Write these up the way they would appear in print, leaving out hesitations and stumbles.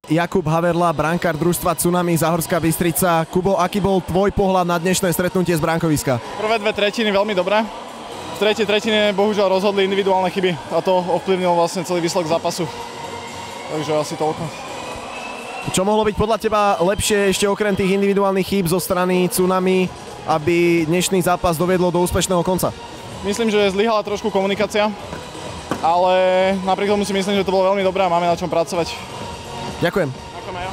Jakub Haverla, brankár družstva Tsunami Záhorská Bystrica. Kubo, aký bol tvoj pohľad na dnešné stretnutie z bránkoviska? Prvé dve tretiny veľmi dobré. V tretej tretine bohužiaľ rozhodli individuálne chyby a to ovplyvnilo vlastne celý výsledok zápasu. Takže asi toľko. Čo mohlo byť podľa teba lepšie ešte okrem tých individuálnych chýb zo strany Tsunami, aby dnešný zápas doviedlo do úspešného konca? Myslím, že zlyhala trošku komunikácia, ale napriek tomu si myslím, že to bolo veľmi dobré a máme na čom pracovať. Ďakujem. Ďakujem aj ja.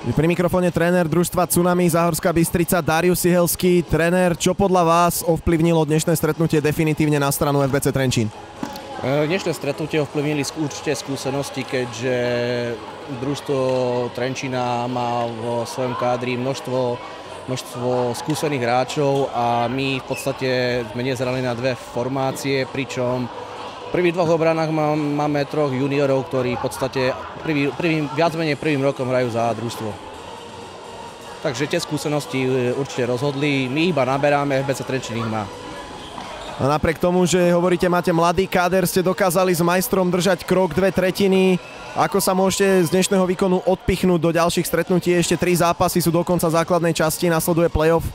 Pri mikrofóne tréner družstva Tsunami Záhorská Bystrica Darius Sihelský. Tréner, čo podľa vás ovplyvnilo dnešné stretnutie definitívne na stranu FBC Trenčín? Dnešné stretnutie ovplyvnili určite skúsenosti, keďže družstvo Trenčína má vo svojom kádri množstvo skúsených hráčov a my v podstate sme nezerali na dve formácie, pričom v prvých dvoch obranách máme troch juniorov, ktorí v podstate viac menej prvým rokom hrajú za družstvo. Takže tie skúsenosti určite rozhodli, my iba naberáme, FBC Trenčín ich má. A napriek tomu, že hovoríte, máte mladý káder, ste dokázali s majstrom držať krok dve tretiny. Ako sa môžete z dnešného výkonu odpichnúť do ďalších stretnutí? Ešte 3 zápasy sú do konca základnej časti, nasleduje play-off.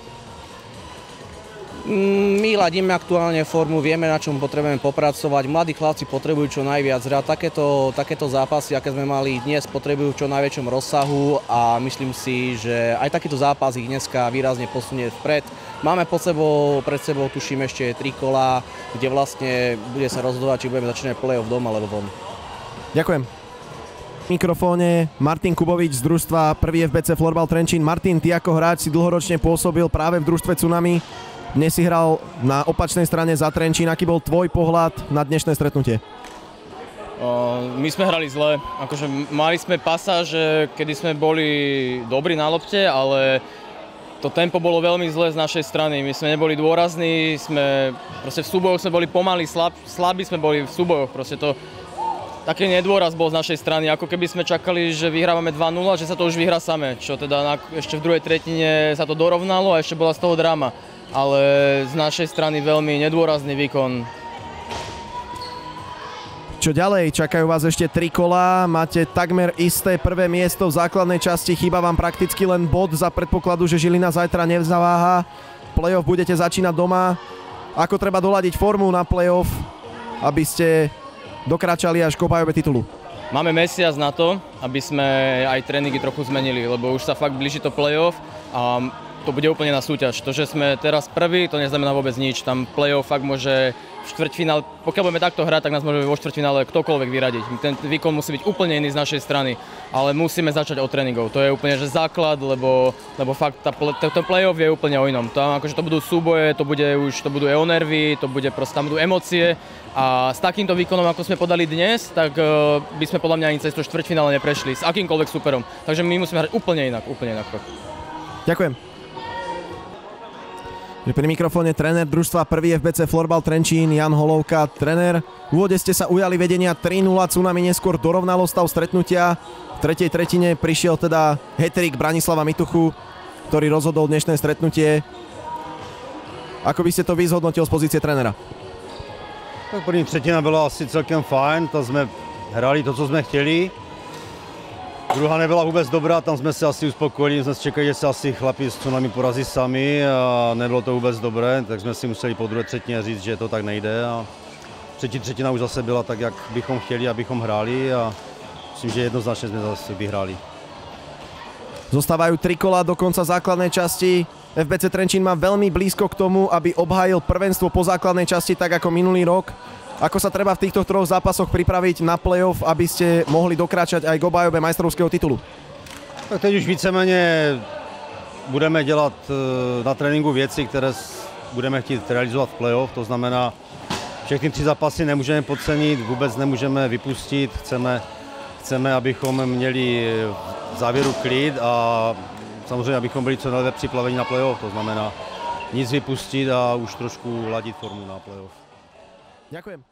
My ladíme aktuálne formu, vieme, na čom potrebujeme popracovať. Mladí chlapci potrebujú čo najviac hrať. Takéto zápasy, aké sme mali dnes, potrebujú v čo najväčšom rozsahu a myslím si, že aj takýto zápas ich dneska výrazne posunie vpred. Máme pred sebou tuším ešte 3 kolá, kde vlastne bude sa rozhodovať, či budeme začínať play-off doma alebo von. Ďakujem. V mikrofóne Martin Kubovič z družstva 1. FBC Florbal Trenčín. Martin, ty ako hráč si dlhoročne pôsobil práve v družstve Tsunami. Dnes si hral na opačnej strane za Trenčín. Aký bol tvoj pohľad na dnešné stretnutie? My sme hrali zle. Akože mali sme pasáže, kedy sme boli dobrí na lopte, ale to tempo bolo veľmi zlé z našej strany. My sme neboli dôrazní, proste v súbojoch sme boli pomalí, slabí sme boli v súbojoch. Proste to taký nedôraz bol z našej strany, ako keby sme čakali, že vyhrávame 2-0, že sa to už vyhrá samé. Čo teda ešte v druhej tretine sa to dorovnalo a ešte bola z toho dráma. Ale z našej strany veľmi nedôrazný výkon. Čo ďalej? Čakajú vás ešte 3 kolá, máte takmer isté prvé miesto v základnej časti, chýba vám prakticky len bod za predpokladu, že Žilina zajtra nezaváha. Playoff budete začínať doma. Ako treba doladiť formu na playoff, aby ste dokračali až k obhajobe titulu? Máme mesiac na to, aby sme aj tréningy trochu zmenili, lebo už sa fakt blíži to playoff a to bude úplne na súťaž. To, že sme teraz prví, to neznamená vôbec nič. Tam play-off fakt môže v štvrťfinále, pokiaľ budeme takto hrať, tak nás môže vo štvrťfinále ktokoľvek vyradiť. Ten výkon musí byť úplne iný z našej strany, ale musíme začať od tréningov. To je úplne že základ, lebo fakt ten play-off je úplne o inom. Tam akože to budú súboje, to budú nervy, tam budú emócie a s takýmto výkonom, ako sme podali dnes, tak by sme podľa mňa ani cez to štvrťfinále neprešli s akýmkoľvek superom. Takže my musíme hrať úplne inak. Ďakujem. Pri mikrofóne tréner družstva 1. FBC Florbal Trenčín Jan Holovka. Tréner, v úvode ste sa ujali vedenia 3-0, Tsunami neskôr dorovnalo stav stretnutia. V tretej tretine prišiel teda hat-trick Branislava Mituchu, ktorý rozhodol dnešné stretnutie. Ako by ste to vyzhodnotil z pozície trénera? Tak první třetina byla asi celkem fajn, tam jsme hrali to, co jsme chtěli. Druhá nebyla vůbec dobrá, tam jsme se asi uspokojili, jsme čekali, že se asi chlapi s Tsunami porazí sami a nebylo to vůbec dobré, tak jsme si museli po druhé třetině říct, že to tak nejde a třetí třetina už zase byla tak, jak bychom chtěli, abychom hráli a myslím, že jednoznačně jsme zase vyhráli. Zostávajú 3 kolá do konca základnej časti. FBC Trenčín má veľmi blízko k tomu, aby obhájil prvenstvo po základnej časti tak ako minulý rok. Ako sa treba v týchto 3 zápasoch pripraviť na play-off, aby ste mohli dokračať aj k obhajobe majstrovského titulu? Tak teď už víceméně budeme dělat na tréninku věci, které budeme chtít realizovat v play-off, to znamená, všechny 3 zápasy nemůžeme podcenit, vůbec nemůžeme vypustit, chceme, abychom měli v závěru klid a samozřejmě, abychom byli co nejlépe připraveni na play-off, to znamená nic vypustit a už trošku ladit formu na play-off. Ďakujem.